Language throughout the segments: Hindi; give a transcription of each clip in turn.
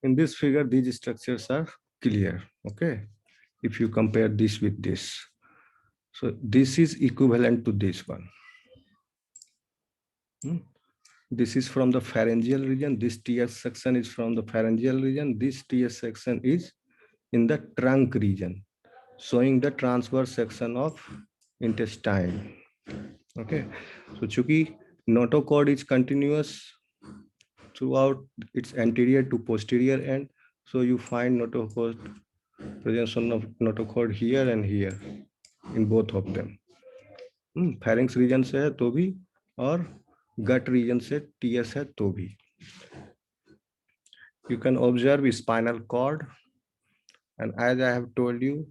In this figure, these structures are clear. Okay, if you compare this with this, so this is equivalent to this one. This is from the pharyngeal region. This TS section is from the pharyngeal region. This TS section is in the trunk region, showing the transverse section of intestine. Okay, so chunki notochord is continuous throughout its anterior to posterior end, so you find notochord, presence of notochord here and here in both of them. Pharynx region से है तो भी और gut region से TS है तो भी. You can observe spinal cord, and as I have told you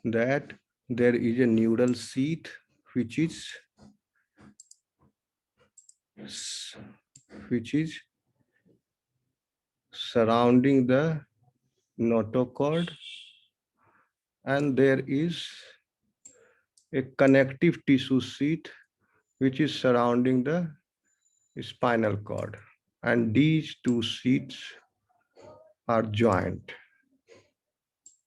that there is a neural sheath which is surrounding the notochord, and there is a connective tissue sheath which is surrounding the spinal cord, and these two sheaths are joined,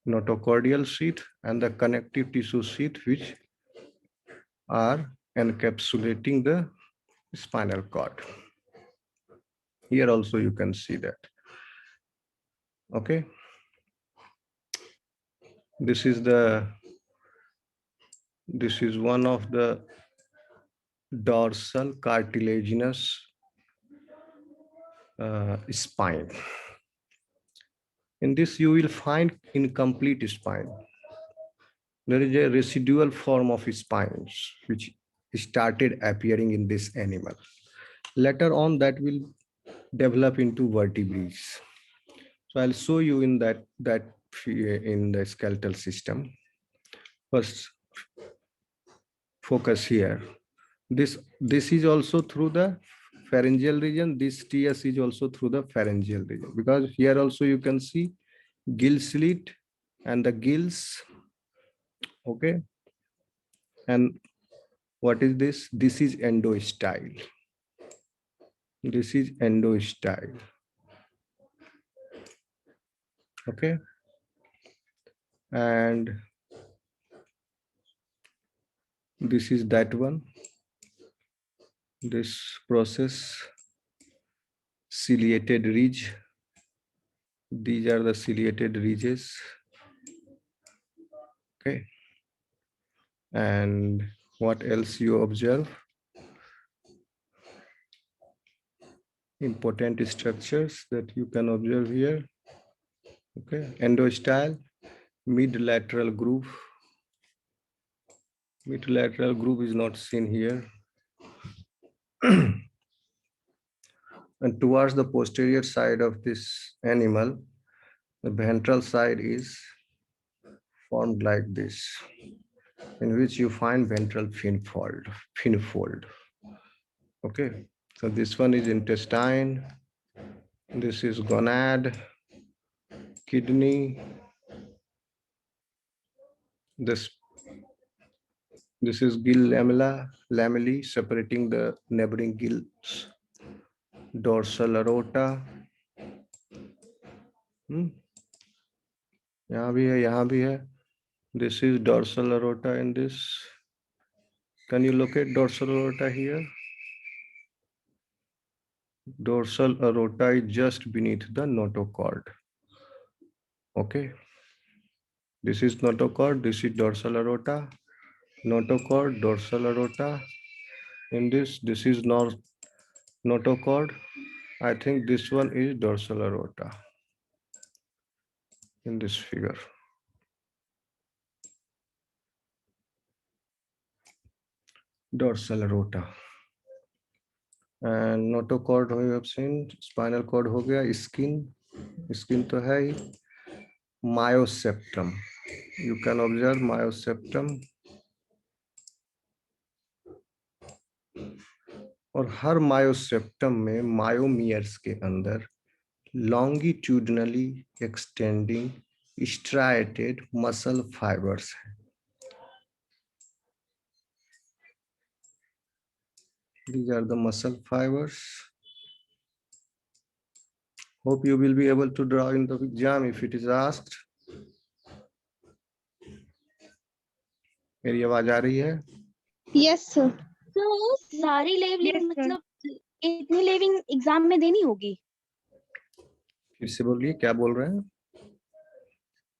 notochordial sheath and the connective tissue sheath, which are encapsulating the spinal cord. Here also you can see that. Okay, this is one of the dorsal cartilaginous spine. In this you will find incomplete spine. There is a residual form of spines which started appearing in this animal. Later on that will develop into vertebrae. So I'll show you in that in the skeletal system. First, focus here. This is also through the pharyngeal region. This TS is also through the pharyngeal region, because here also you can see gill slit and the gills. Okay, and what is this? This is endostyle. This is endostyle. Okay, and this is that one. This process, ciliated ridge. These are the ciliated ridges. Okay, and what else you observe? Important structures that you can observe here. Okay, endostyle, mid-lateral groove. Mid-lateral groove is not seen here. And towards the posterior side of this animal, the ventral side is formed like this, in which you find ventral fin fold. Okay, so this one is intestine, this is gonad, kidney, this is gill lamellae separating the neighboring gills, dorsal aorta. यहाँ भी है. This is dorsal aorta in this. Can you locate dorsal aorta here? Dorsal aorta is just beneath the notochord. Okay. This is notochord, this is dorsal aorta. Notochord, dorsal aorta. In this is notochord. I think this one is dorsal aorta in this figure. Dorsal aorta. And notochord we have seen, spinal cord हो गया, skin तो है ही. Myoseptum. You can observe myoseptum. और हर मायोसेप्टम में मायोमियर्स के अंदर longitudinally extending striated muscle fibres हैं. These are the muscle fibers. Hope you will be able to draw in the exam if it is asked. मेरी आवाज आ रही है? Yes sir. तो सारी लेवलिंग Yes, sir. मतलब इतनी लेवलिंग एग्जाम में देनी होगी? फिर से बोलिए, क्या बोल रहे हैं?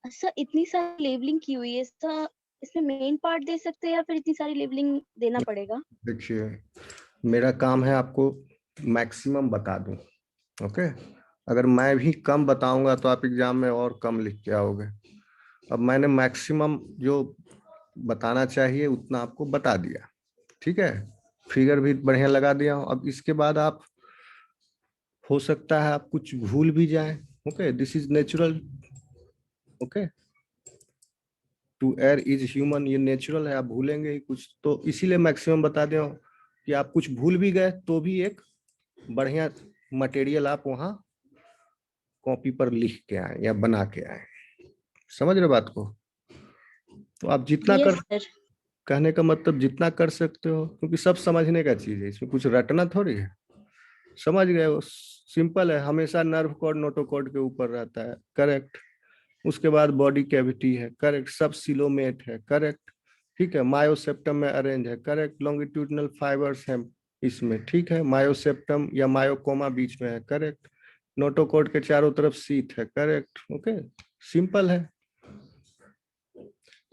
सर इतनी सारी लेवलिंग की हुई है सर, इसमें मेन पार्ट दे सकते हैं या फिर इतनी सारी लेवलिंग देना पड़ेगा? देखिए, मेरा काम है आपको मैक्सिमम बता दूं, ओके? अगर मैं भी कम बताऊंगा तो आप एग्जाम में और कम लिख के आओगे। अब मैंने मैक्सिमम जो बताना चाहिए उतना आपको बता दिया, ठीक है? फिगर भी बढ़िया लगा दिया हूं। अब इसके बाद आप, हो सकता है आप कुछ भूल भी जाएं, okay? This is natural, okay? To err is human, ये नेचुरल है, आप भूलेंगे ही कुछ, तो इसीलिए मैक्सिमम बता दिया हूं कि आप कुछ भूल भी गए तो भी एक बढ़िया मटेरियल आप वहां कॉपी पर लिख के आए या बना के आए। समझ रहे बात को? तो आप जितना यस कर, सर। कहने का मतलब जितना कर सकते हो, क्योंकि सब समझने का चीज है, इसमें कुछ रटना थोड़ी है। समझ गए हो? सिंपल है, हमेशा नर्व कॉर्ड नोटोकॉर्ड के ऊपर रहता है, करेक्ट? उसके बाद बॉडी कैविटी है, करेक्ट? सब सिलोमेट है, करेक्ट? ठीक है, मायोसेप्टम में अरेंज है, करेक्ट? लॉन्गिट्यूडनल फाइबर्स हैं इसमें, ठीक है? मायोसेप्टम या मायोकोमा बीच में है, करेक्ट? नोटोकॉर्ड के चारों तरफ सीट है, करेक्ट? ओके, सिंपल है।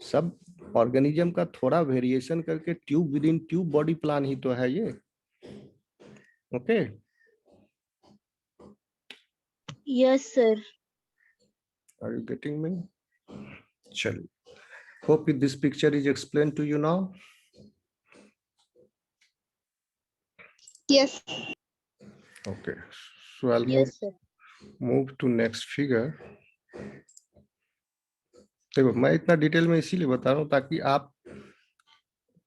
सब ऑर्गेनिज्म का थोड़ा वेरिएशन करके tube within tube body plan ही तो है ये, okay? Yes sir. Are you getting me? चलिए, hope this picture is explained to you now. Yes. Okay, so I'll yes sir. move to next figure. देखो, मैं इतना डिटेल में इसीलिए बता रहा हूँ ताकि आप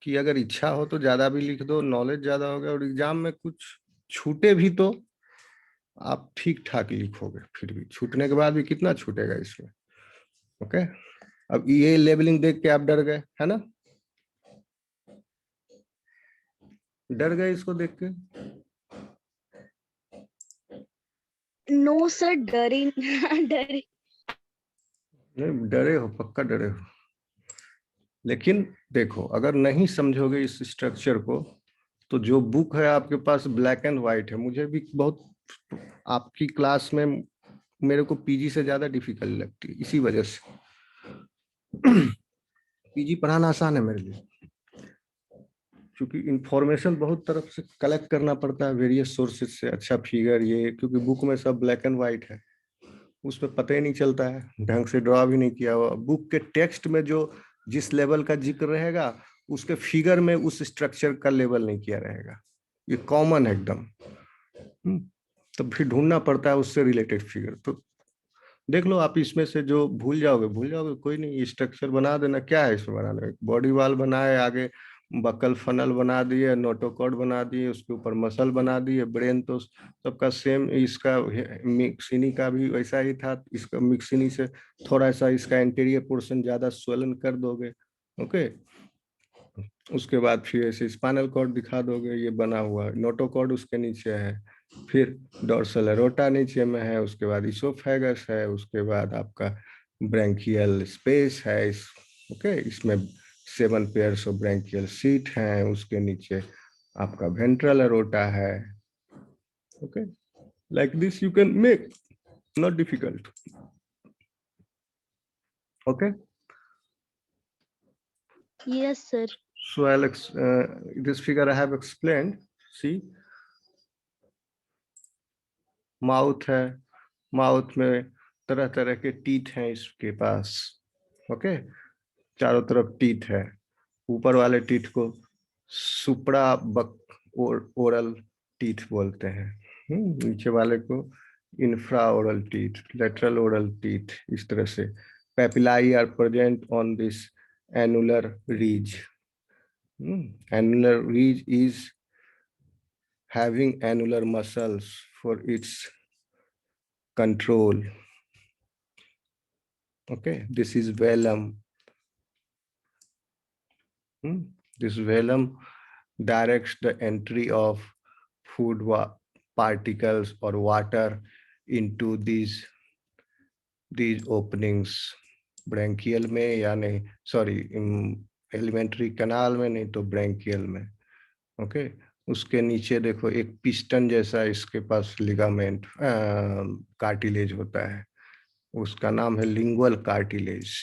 की अगर इच्छा हो तो ज्यादा भी लिख दो, नॉलेज ज्यादा होगा, और एग्जाम में कुछ छूटे भी तो आप ठीक ठाक लिखोगे। फिर भी छूटने के बाद भी कितना छूटेगा इसमें, ओके? अब ये लेबलिंग देख के आप डर गए, है ना? डर गए इसको देख के? नो सर, डरे डरे। नहीं डरे हो, पक्का डरे हो। लेकिन देखो, अगर नहीं समझोगे इस स्ट्रक्चर को तो जो बुक है आपके पास ब्लैक एंड व्हाइट है। मुझे भी बहुत आपकी क्लास में मेरे को पीजी से ज्यादा डिफिकल्ट लगती है, इसी वजह से। पीजी पढ़ाना आसान है मेरे लिए, क्योंकि इंफॉर्मेशन बहुत तरफ से कलेक्ट करना पड़ता है, वेरियस सोर्सेज से। अच्छा फिगर ये, क्योंकि बुक में सब ब्लैक एंड व्हाइट है, उसमें पता ही नहीं चलता है, ढंग से ड्रॉ भी नहीं किया हुआ। बुक के टेक्स्ट में जो जिस लेवल का जिक्र रहेगा, उसके फिगर में उस स्ट्रक्चर का लेवल नहीं किया रहेगा। ये कॉमन है एकदम। तो फिर ढूंढना पड़ता है उससे रिलेटेड फिगर। तो देख लो, आप इसमें से जो भूल जाओगे भूल जाओगे, कोई नहीं, स्ट्रक्चर बना देना। क्या है इसमें बनाने? बॉडी वाल बनाए, आगे बकल फनल बना दिए, नोटोकॉर्ड बना दिए, उसके ऊपर मसल बना दिए। ब्रेन तो सबका सेम, इसका मिक्सिनी का भी वैसा ही था। इसका मिक्सिनी से थोड़ा सा इसका इंटीरियर पोर्शन ज्यादा स्वेलन कर दोगे, ओके? उसके बाद फिर ऐसे स्पाइनल कॉर्ड दिखा दोगे, ये बना हुआ। नोटोकॉर्ड उसके नीचे है, फिर डोर्सल एरोटा नीचे में है, उसके बाद इसोफेगस है, उसके बाद आपका ब्रैंकियल स्पेस है इस, ओके? इसमें 7 पेयर्स ऑफ ब्रैंकियल सीट हैं। उसके नीचे आपका वेंट्रल एरोटा है, okay? Like this you can make, not difficult, okay? Yes sir. So Alex, this figure I have explained. See, mouth है, माउथ में तरह तरह के टीथ हैं इसके पास, ओके? चारों तरफ टीथ है। ऊपर वाले टीथ को सुपड़ा बक ओरल टीथ बोलते हैं। नीचे वाले को infra oral teeth, lateral oral teeth, इस तरह से। Papillae are present on this annular ridge. Annular ridge is having annular muscles for its control, okay? This is velum. This velum directs the entry of food particles or water into these openings branchial में या नहीं, सॉरी एलिमेंट्री कैनाल में, नहीं तो ब्रैंकियल में। ओके, उसके नीचे देखो एक पिस्टन जैसा इसके पास लिगामेंट कार्टिलेज होता है, उसका नाम है लिंगुअल कार्टिलेज।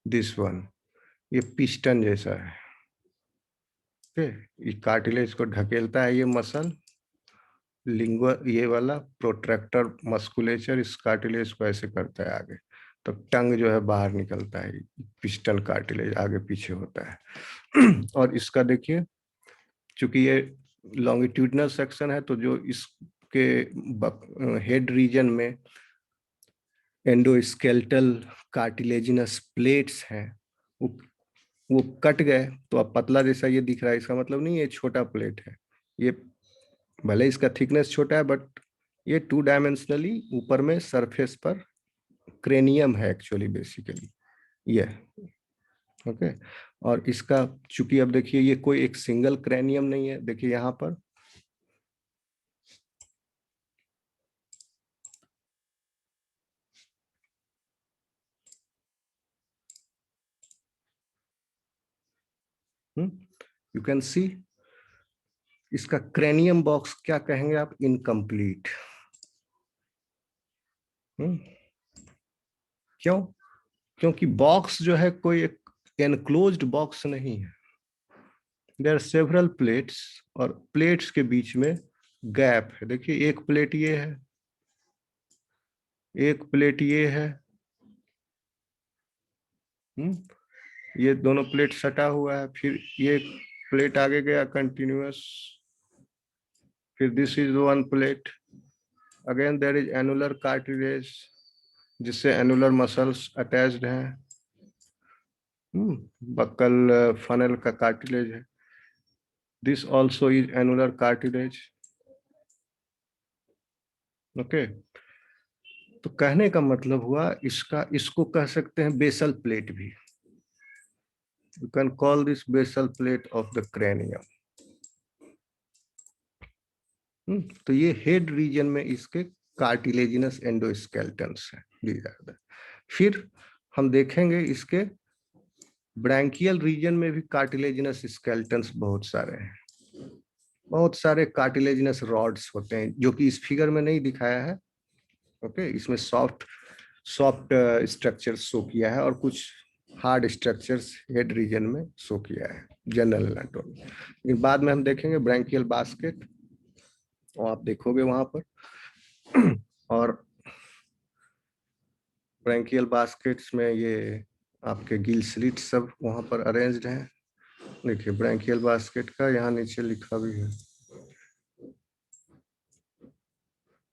दिस वन, ये पिस्टन जैसा है। ओके, ये कार्टिलेज को ढकेलता है ये मसल, लिंगुअल ये वाला प्रोट्रैक्टर मस्कुलेचर इस कार्टिलेज को ऐसे करता है आगे, तो टंग जो है बाहर निकलता है, पिस्टन कार्टिलेज आगे पीछे होता है। और इसका देखिए, चूंकि ये लॉन्गिट्यूडनल सेक्शन है, तो जो इसके हेड रीजन में एंडोस्केलेटल कार्टिलेजिनस प्लेट्स हैं, वो कट गए, तो अब पतला जैसा ये दिख रहा है। इसका मतलब नहीं ये छोटा प्लेट है, ये भले इसका थिकनेस छोटा है, बट ये 2 डायमेंशनली ऊपर में सरफेस पर क्रेनियम है एक्चुअली, बेसिकली ये। ओके, और इसका चूंकि अब देखिए ये कोई एक सिंगल क्रेनियम नहीं है, देखिए यहाँ पर यू कैन सी इसका क्रेनियम बॉक्स क्या कहेंगे आप, इनकम्प्लीट। क्यों? क्योंकि बॉक्स जो है कोई एक एनक्लोज्ड बॉक्स नहीं है, देयर आर सेवरल प्लेट्स, और प्लेट्स के बीच में गैप है। देखिए एक प्लेट ये है, एक प्लेट ये है, ये दोनों प्लेट सटा हुआ है, फिर ये प्लेट आगे गया कंटिन्यूअस, फिर this is one plate, again there is annular cartilage जिससे एनुलर मसल्स अटैच्ड हैं, बक्कल फनल का कार्टिलेज है, this also is annular cartilage. Okay, तो कहने का मतलब हुआ इसको कह सकते हैं बेसल प्लेट भी, you can call this basal plate of the cranium. तो ये हेड रीजन में इसके कार्टिलेजिनस एंडोस्केलेटन्स है। फिर हम देखेंगे इसके ब्रैंकियल रीजन में भी कार्टिलेजिनस स्केलेटन्स बहुत सारे हैं, बहुत सारे कार्टिलेजिनस रॉड्स होते हैं, जो कि इस फिगर में नहीं दिखाया है। ओके, इसमें सॉफ्ट स्ट्रक्चर शो किया है और कुछ हार्ड स्ट्रक्चर्स हेड रीजन में शो किया है, जनरल एनाटॉमी। लेकिन बाद में हम देखेंगे ब्रैंकियल बास्केट, और आप देखोगे वहां पर। और ब्रैंकियल बास्केट्स में ये आपके गिल स्लिट सब वहां पर अरेंज्ड हैं। देखिए ब्रैंकियल बास्केट का यहाँ नीचे लिखा भी है,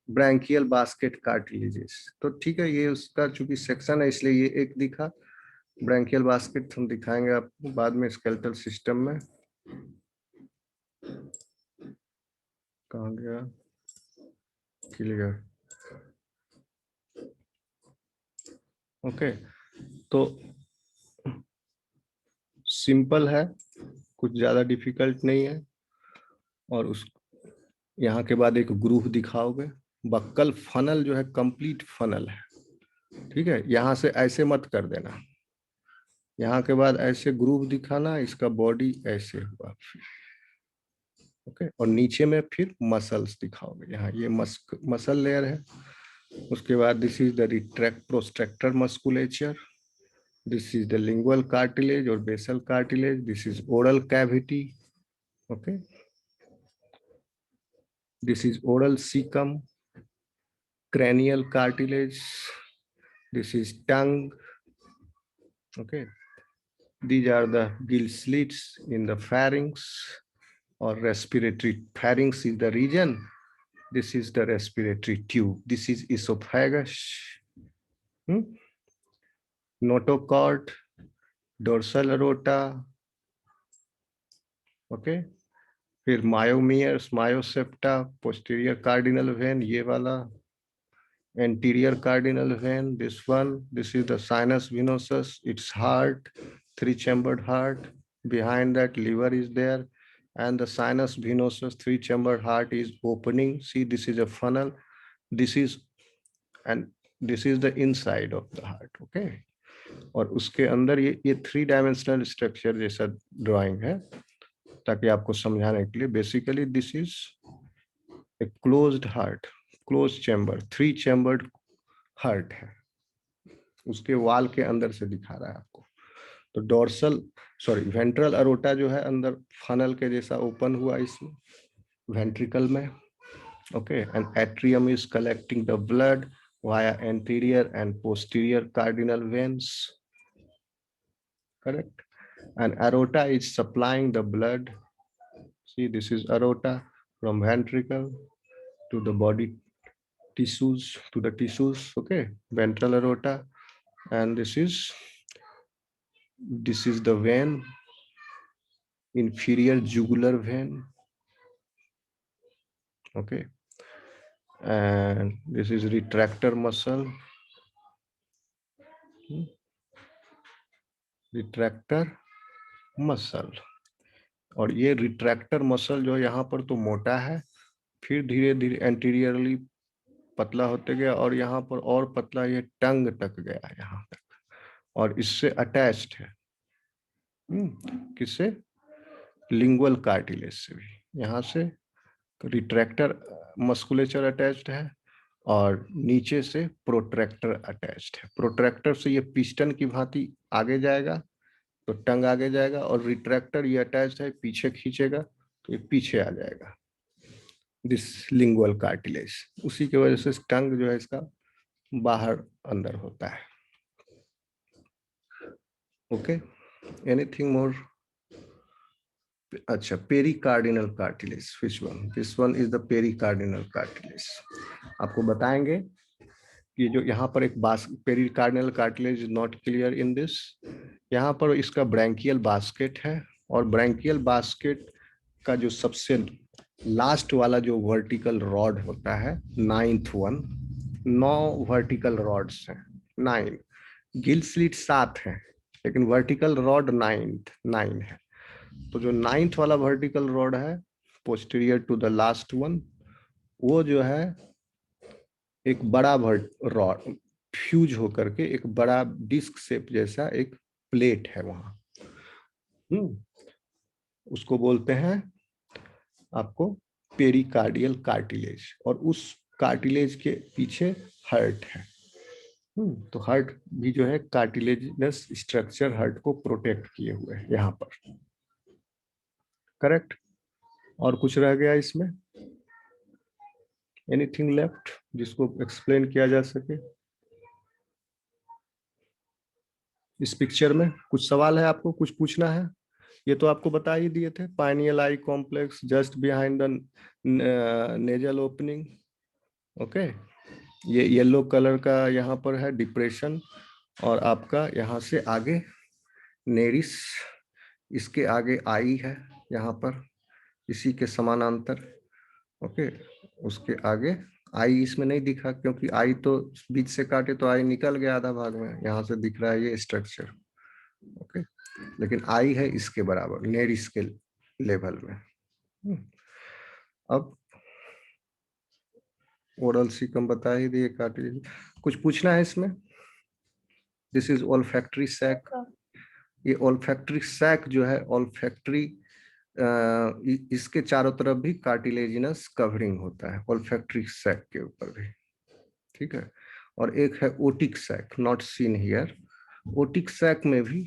ब्रैंकियल बास्केट कार्टिलेजेस। तो ठीक है, ये उसका चूंकि सेक्शन है इसलिए ये एक दिखा। ब्रैंकियल बास्केट हम दिखाएंगे आपको बाद में स्केलेटल सिस्टम में। कहाँ गया, क्लियर। ओके, तो सिंपल है, कुछ ज्यादा डिफिकल्ट नहीं है। और उस यहाँ के बाद एक ग्रूव दिखाओगे, बक्कल फनल जो है कंप्लीट फनल है, ठीक है। यहाँ से ऐसे मत कर देना, यहाँ के बाद ऐसे ग्रूव दिखाना, इसका बॉडी ऐसे हुआ। ओके, और नीचे में फिर मसल्स दिखाओगे, यहाँ ये मसल लेयर है। उसके बाद this is the retract protractor musculature, this is the lingual cartilage और basal cartilage, this is oral cavity. Okay, this is oral cecum, cranial cartilage, this is tongue. Okay, these are the gill slits in the pharynx or respiratory. Pharynx is the region, this is the respiratory tube, this is esophagus, notochord, dorsal aorta. Okay, फिर मायोमियर्स, मायोसेप्टा, पोस्टीरियर कार्डिनल वेन ये वाला, anterior cardinal vein, this one, this is the sinus venosus, its heart, 3-chambered heart, behind that liver is there, and the sinus venosus 3-chambered heart is opening. See, this is a funnel, this is and this is the inside of the heart. Okay, और उसके अंदर ये 3 डायमेंशनल स्ट्रक्चर जैसा ड्राइंग है, ताकि आपको समझाने के लिए। Basically this is a closed heart, close chamber, 3 chambered heart है, उसके वाल के अंदर से दिखा रहा है आपको। तो डोर्सल वेंट्रल अरोटा जो है अंदर फनल के जैसा ओपन हुआ इसमें वेंट्रिकल में। Okay, and atrium is collecting the blood via anterior and posterior cardinal veins, correct? And aorta is supplying the blood. See, this is aorta from ventricle to the body tissues, to the tissues. Okay, ventral aorta, and this is the vein, inferior jugular vein. Okay, and this is retractor muscle, retractor muscle। और ये रिट्रैक्टर मसल जो यहाँ पर तो मोटा है, फिर धीरे धीरे एंटीरियरली पतला होते गया, और यहाँ पर और पतला, ये टंग तक गया यहाँ तक, और इससे अटैच्ड है किससे? लिंगुअल कार्टिलेज से भी। यहाँ से रिट्रैक्टर मस्कुलेचर अटैच्ड है, और नीचे से प्रोट्रैक्टर अटैच्ड है। प्रोट्रैक्टर से ये पिस्टन की भांति आगे जाएगा तो टंग आगे जाएगा, और रिट्रैक्टर ये अटैच्ड है, पीछे खींचेगा तो ये पीछे आ जाएगा, दिस लिंगुअल कार्टिलेज। उसी की वजह से टंग जो है इसका बाहर अंदर होता है। Okay, anything more? अच्छा, pericardinal cartilage, which one? This one is the pericardinal cartilage. आपको बताएंगे कि जो यहाँ पर एक pericardinal cartilage is not clear in this. यहाँ पर इसका ब्रैंकियल बास्केट है, और ब्रैंकियल बास्केट का जो सबसे लास्ट वाला जो वर्टिकल रॉड होता है, 9th वन, 9 वर्टिकल रॉड्स हैं, 9। गिल स्लिट 7 है, लेकिन वर्टिकल रॉड 9 है। तो जो 9th वाला वर्टिकल रॉड है, posterior to the last one, वो जो है एक बड़ा रॉड फ्यूज होकर के एक बड़ा डिस्क शेप जैसा एक प्लेट है वहां। उसको बोलते हैं आपको पेरिकार्डियल कार्टिलेज, और उस कार्टिलेज के पीछे हार्ट है। तो हार्ट भी जो है कार्टिलेजिनस स्ट्रक्चर हार्ट को प्रोटेक्ट किए हुए है यहाँ पर, करेक्ट? और कुछ रह गया इसमें? एनीथिंग लेफ्ट जिसको एक्सप्लेन किया जा सके? इस पिक्चर में कुछ सवाल है, आपको कुछ पूछना है? ये तो आपको बता ही दिए थे, pineal I complex just behind the nasal opening. Okay, ये येलो कलर का यहाँ पर है डिप्रेशन, और आपका यहाँ से आगे नेरिस, इसके आगे आई है यहाँ पर, इसी के समानांतर। ओके, उसके आगे आई इसमें नहीं दिखा, क्योंकि आई तो बीच से काटे तो आई निकल गया आधा भाग में, यहाँ से दिख रहा है ये स्ट्रक्चर। ओके, लेकिन आई है इसके बराबर, नेरिस के लेवल में। अब ओरल सिकम बता ही दिए, कार्टिलेज। कुछ पूछना है इसमें? This is olfactory sac. ये ओल्फैक्टरी सैक जो है, ओल्फैक्टरी इसके चारों तरफ भी कार्टिलेजिनस कवरिंग होता है, ओल्फैक्टरी सैक के ऊपर भी, ठीक है? और एक है otic sac, not seen here. Otic sac में भी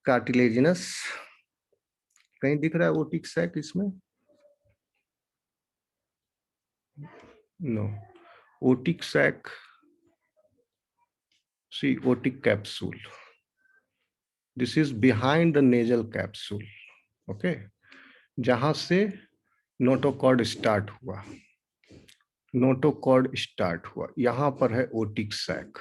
कार्टिलेजिनस, कहीं दिख रहा है ओटिक सैक इसमें? No, otic sac, see otic capsule, this is behind the nasal capsule. Okay, जहां से नोटोकॉर्ड स्टार्ट हुआ, नोटोकॉर्ड स्टार्ट हुआ, यहां पर है ओटिक सैक।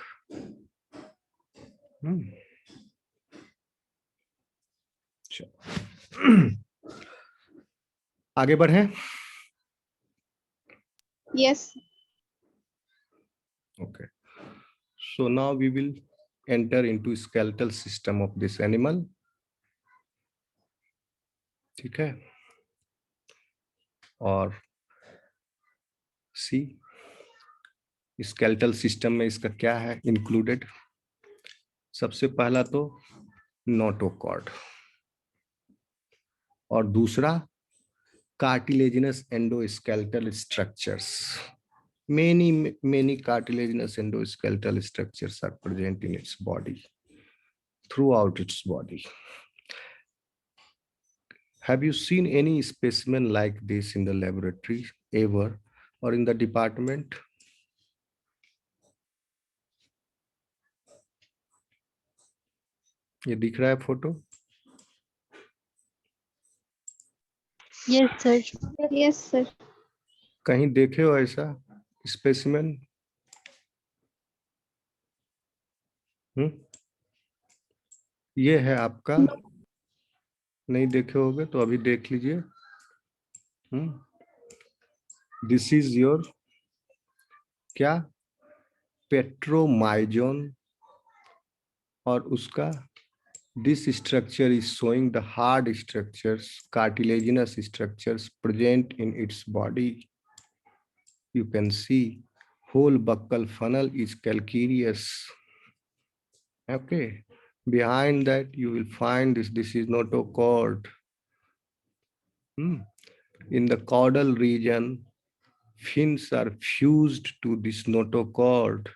आगे बढ़े? Yes. Okay, so now we will enter into skeletal system of this animal। ठीक है, और सी स्केलेटल सिस्टम में इसका क्या है इंक्लूडेड। सबसे पहला तो नोटोकॉर्ड और दूसरा cartilaginous endoskeletal structures. Many cartilaginous endoskeletal structures are present in its body, throughout its body. Have you seen any specimen like this in the laboratory ever or in the department? ये दिख रहा है photo? Yes, sir. Yes, sir. कहीं देखे हो ऐसा स्पेसिमेन? ये है आपका, नहीं देखे होगे तो अभी देख लीजिए। दिस इज योर क्या पेट्रोमाइजोन और उसका this structure is showing the hard structures, cartilaginous structures present in its body. You can see whole buccal funnel is calcareous. Okay, behind that you will find this is notochord. In the caudal region, fins are fused to this notochord.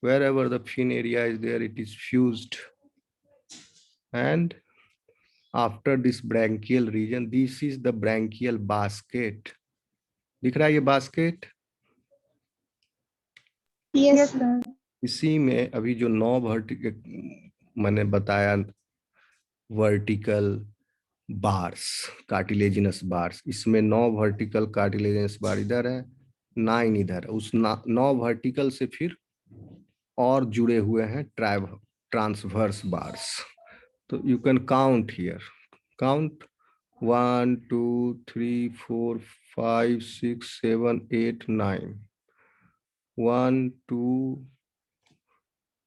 Wherever the fin area is there, it is fused. And after this branchial region, this is the branchial basket. दिख रहा है ये बास्केट? Yes, sir. इसी में अभी जो 9 वर्टिकल मैंने बताया, वर्टिकल बार्स, कार्टिलेजिनस बार्स, इसमें 9 वर्टिकल कार्टिलेजिनस बार इधर है, 9 इधर। उस 9 वर्टिकल से फिर और जुड़े हुए हैं ट्रांसवर्स बार्स। तो you can count here, count 1 2 3 4 5 6 7 8 9, 1 2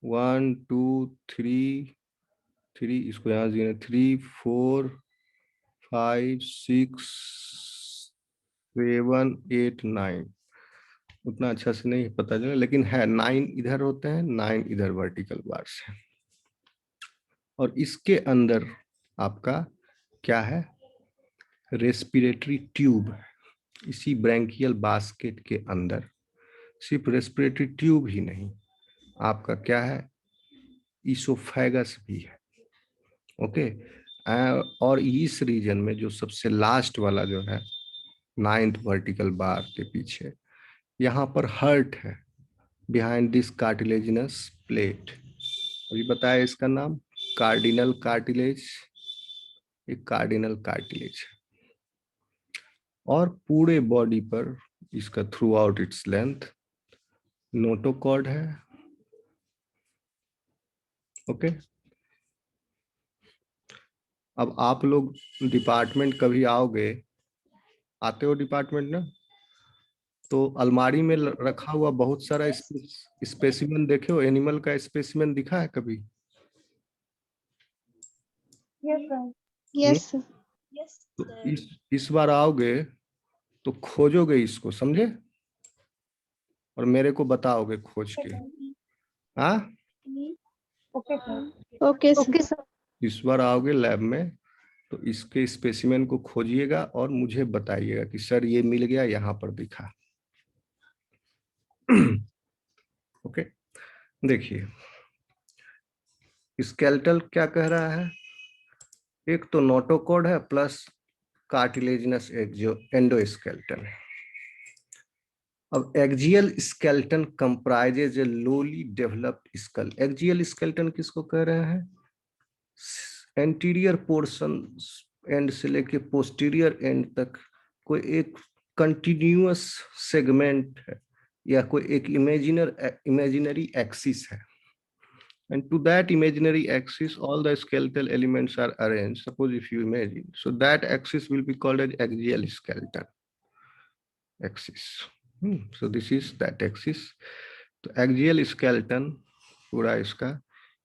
1 2 3 3, इसको यहाँ 3 4 5 6 7 8 9। उतना अच्छा से नहीं पता चला, लेकिन है 9 इधर होते हैं, 9 इधर वर्टिकल बार्स है। और इसके अंदर आपका क्या है, रेस्पिरेटरी ट्यूब है। इसी ब्रैंकियल बास्केट के अंदर सिर्फ रेस्पिरेटरी ट्यूब ही नहीं, आपका क्या है, इसोफेगस भी है। ओके, और इस रीजन में जो सबसे लास्ट वाला जो है 9th वर्टिकल बार के पीछे, यहाँ पर हर्ट है, बिहाइंड दिस कार्टिलेजिनस प्लेट। अभी बताया इसका नाम कार्डिनल कार्टिलेज, एक कार्डिनल कार्टिलेज है। और पूरे बॉडी पर इसका through out its length notochord है। ओके, अब आप लोग डिपार्टमेंट कभी आओगे, आते हो डिपार्टमेंट ना, तो अलमारी में रखा हुआ बहुत सारा स्पेसिमेन देखे हो, एनिमल का स्पेसिमेन दिखा है कभी? Yes, sir. Yes, sir. तो इस बार आओगे तो खोजोगे इसको, समझे, और मेरे को बताओगे खोज के। हाँ, Okay, sir. Okay, sir. इस बार आओगे लैब में तो इसके स्पेसिमेन को खोजिएगा और मुझे बताइएगा कि सर ये मिल गया, यहाँ पर दिखा। ओके, देखिए स्केलेटल क्या कह रहा है, एक तो नोटोकॉर्ड है प्लस कार्टिलेजिनस जो एंडोस्केलेटन है। अब axial skeleton comprises a lowly developed skull. Axial skeleton किसको कह रहे हैं, एंटीरियर पोर्शन एंड से लेके पोस्टीरियर एंड तक कोई एक कंटिन्यूअस सेगमेंट है या कोई एक इमेजिनरी एक्सिस है, and to that imaginary axis all the skeletal elements are arranged. Suppose if you imagine, so that axis will be called as axial skeleton axis. So this is that axis. तो axial skeleton पूरा इसका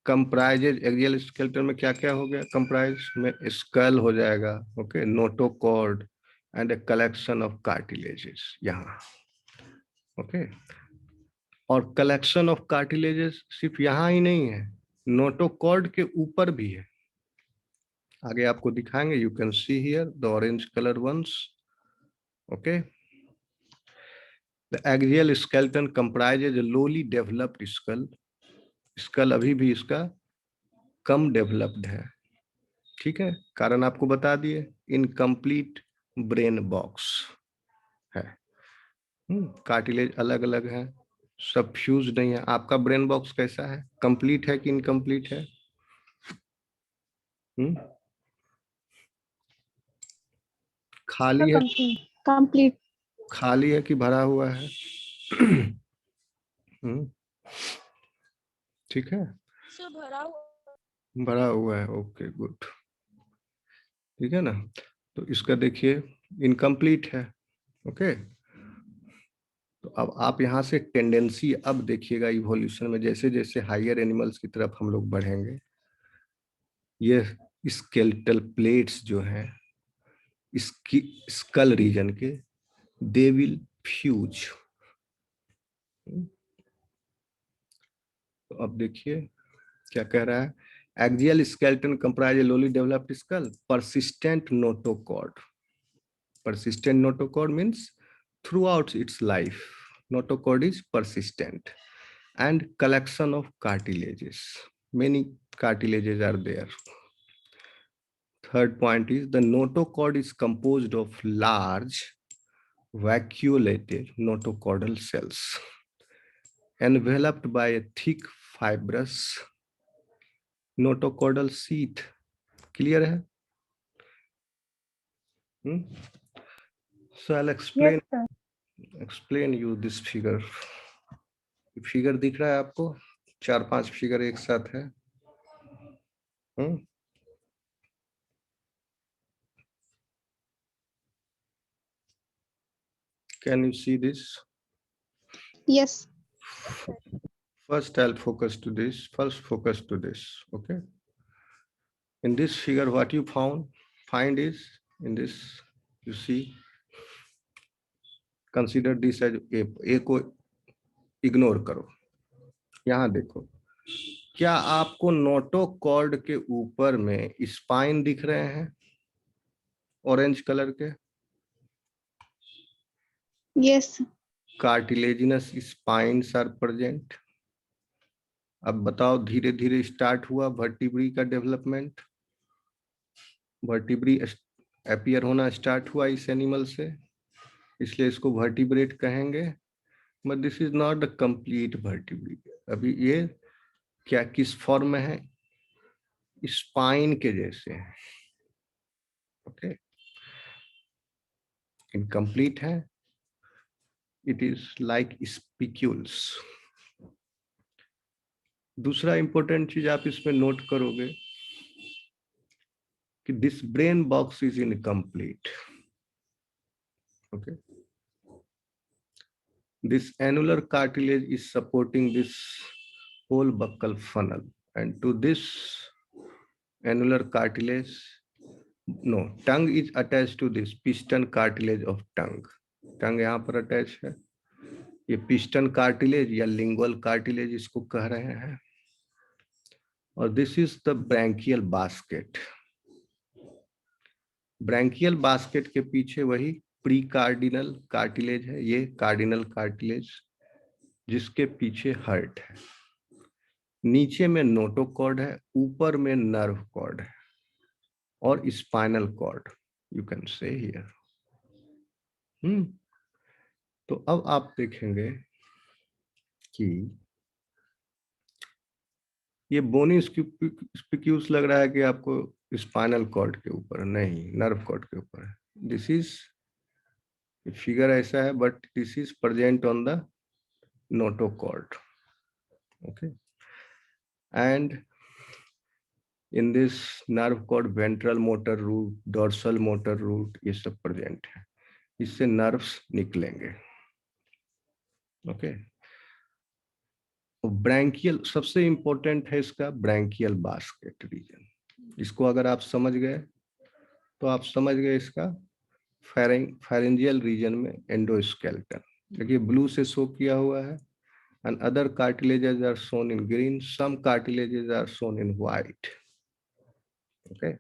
कंप्राइजेज, एक्सियल स्केलेटन में क्या क्या हो गया, कंप्राइज में स्कल हो जाएगा, okay, notochord and a collection of cartilages. यहाँ ओके। और कलेक्शन ऑफ कार्टिलेजेस सिर्फ यहाँ ही नहीं है, नोटोकॉर्ड के ऊपर भी है। आगे आपको दिखाएंगे, you can see here the orange colour ones. Okay. The axial skeleton comprises lowly developed skull. Skull अभी भी इसका कम डेवलप्ड है, ठीक है, कारण आपको बता दिए, इनकम्प्लीट ब्रेन बॉक्स है। कार्टिलेज अलग अलग है, सब फ्यूज नहीं है। आपका ब्रेन बॉक्स कैसा है, कंप्लीट है कि इनकम्प्लीट है? खाली है, कंप्लीट। खाली है कि भरा हुआ है? ठीक है, सर भरा हुआ। भरा हुआ है। ओके गुड, ठीक है ना। तो इसका देखिए इनकम्प्लीट है। ओके। तो अब आप यहाँ से टेंडेंसी अब देखिएगा इवोल्यूशन में, जैसे जैसे हायर एनिमल्स की तरफ हम लोग बढ़ेंगे, ये स्केलेटल प्लेट्स जो हैं इसकी स्कल रीजन के, दे विल फ्यूज। तो अब देखिए क्या कह रहा है, axial skeleton comprise lowly developed skull, persistent notochord. Persistent notochord means throughout its life notochord is persistent, and collection of cartilages, many cartilages are there. Third point is the notochord is composed of large vacuolated notochordal cells enveloped by a thick fibrous notochordal sheath. Clear है? So I'll explain you this figure. Figure दिख रहा है आपको, 4-5 फिगर एक साथ है। Can you see this? Yes. First I'll focus to this. First focus to this. Okay. In this figure, what you find is, in this you see, consider this as A को इग्नोर करो। यहाँ देखो, क्या आपको नोटोकॉर्ड के ऊपर में स्पाइन दिख रहे हैं ऑरेंज कलर के? Yes. Cartilaginous spines are present. अब बताओ, धीरे धीरे स्टार्ट हुआ वर्टिब्री का डेवलपमेंट, वर्टिब्री अपीयर होना स्टार्ट हुआ इस एनिमल से, इसलिए इसको वर्टिब्रेट कहेंगे। But this is not the complete vertebrae. अभी ये क्या किस फॉर्म में है, स्पाइन के जैसे है। ओके, इनकम्प्लीट है, इट इज लाइक स्पिक्यूल्स। दूसरा इंपॉर्टेंट चीज आप इसमें नोट करोगे कि this brain box is incomplete. Okay, this annular cartilage is supporting this whole buccal funnel, and to this annular cartilage, no, tongue is attached to this piston cartilage of tongue. tongue यहाँ पर अटैच है, ये piston cartilage या lingual cartilage इसको कह रहे हैं। और this is the branchial basket. Branchial basket के पीछे वही प्री कार्डिनल कार्टिलेज है, ये कार्डिनल कार्टिलेज जिसके पीछे हर्ट है। नीचे में नोटोकॉर्ड है, ऊपर में नर्व कॉर्ड है और spinal cord, you can see here. तो अब आप देखेंगे कि ये बोनी स्पिक्यूस लग रहा है कि आपको स्पाइनल कॉर्ड के ऊपर, नहीं, नर्व कॉर्ड के ऊपर है। दिस इज फिगर ऐसा है, but this is present on the notochord. Okay, and in this nerve cord ventral motor root, dorsal motor root, ये सब प्रेजेंट है, इससे नर्व्स निकलेंगे। ओके, ब्रैंकियल सबसे इंपॉर्टेंट है, इसका ब्रैंकियल बास्केट रीजन। इसको अगर आप समझ गए तो आप समझ गए इसका फेरेंजियल रीजन में एंडोस्केलेटन। देखिए ब्लू से शो किया हुआ है, and other cartilages are shown in green, some cartilages are shown in white. Okay,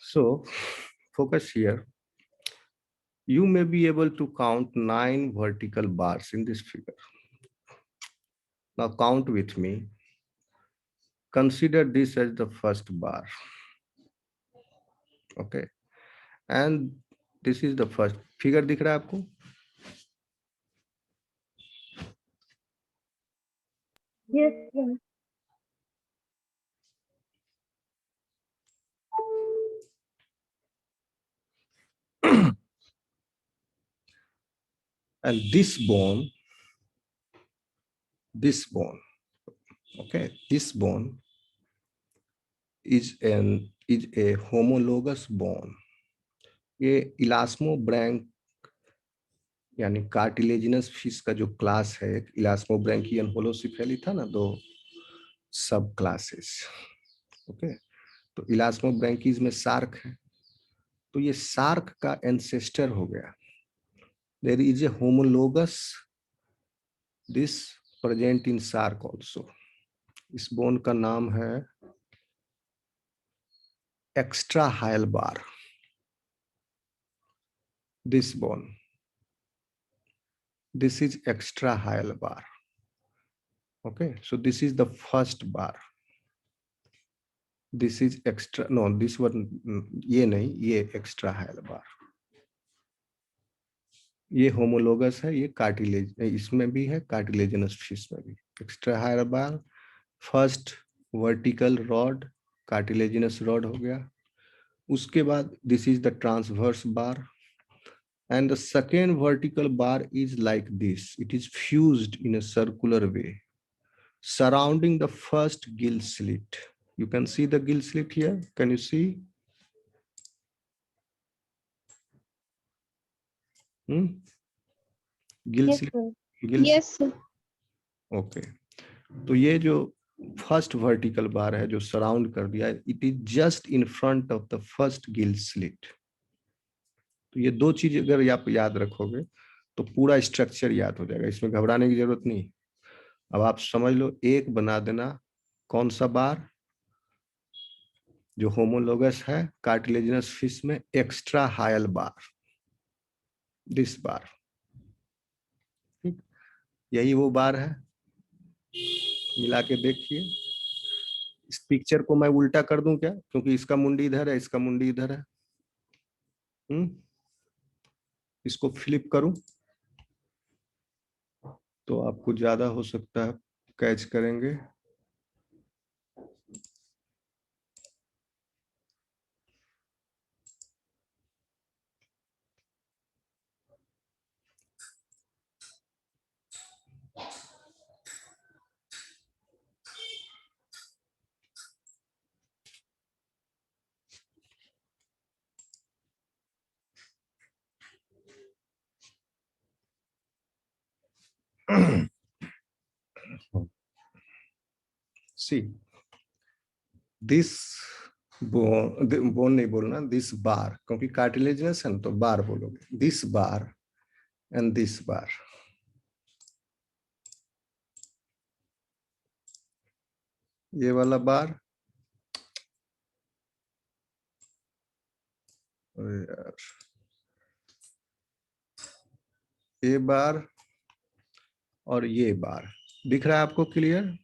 so focus here. You may be able to count 9 vertical bars in this figure. Now count with me. Consider this as the first bar. Okay, and this is the first figure. दिख रहा है आपको? Yes, sir. And this bone, okay, this bone is a homologous bone. ये इलास्मोब्रैंक यानी कार्टिलेजिनस फिश का जो क्लास है, इलास्मोब्रैंकियन होलोसिफेली था ना, 2 सब क्लासेस. ओके, तो इलास्मोब्रैंकीज में शार्क है, तो ये शार्क का एंसेस्टर हो गया. There is a homologous this present in shark also. इस बोन का नाम है extra hyal bar. This bone, this is extra Hale bar. Okay, so this is the first bar. This is extra, no, this one ये नहीं, ये extra Hale bar. ये होमोलोगस है, ये कार्टिलेज, इसमें भी है, कार्टिलेजिनस फिश में भी. Extra hyal bar, first vertical rod, cartilaginous rod हो गया. उसके बाद this is the transverse bar. And the second vertical bar is like this. It is fused in a circular way, surrounding the first gill slit. You can see the gill slit here. Can you see? Gill Yes, slit. sir. Gill Yes, sir. slit. Okay. तो ये जो फर्स्ट वर्टिकल बार है जो सराउंड कर दिया है, it is just in front of the first Gill slit. तो ये 2 चीज अगर आप याद रखोगे तो पूरा स्ट्रक्चर याद हो जाएगा, इसमें घबराने की जरूरत नहीं. अब आप समझ लो, एक बना देना. कौन सा बार? जो होमोलोगस है कार्टिलेजिनस फिश में, एक्स्ट्रा हायल बार, दिस बार. ठीक, यही वो बार है. मिला के देखिए. इस पिक्चर को मैं उल्टा कर दूं क्या? क्योंकि इसका मुंडी इधर है, इसका मुंडी इधर है. इसको फ्लिप करूं तो आपको ज्यादा हो सकता है कैच करेंगे. See, this बोन नहीं बोलना, दिस बार, क्योंकि कार्टिलेजिनस है ना, तो बार बोलोगे. दिस बार एंड दिस बार. ये वाला बार, अरे यार, ये बार और ये बार दिख रहा है आपको क्लियर?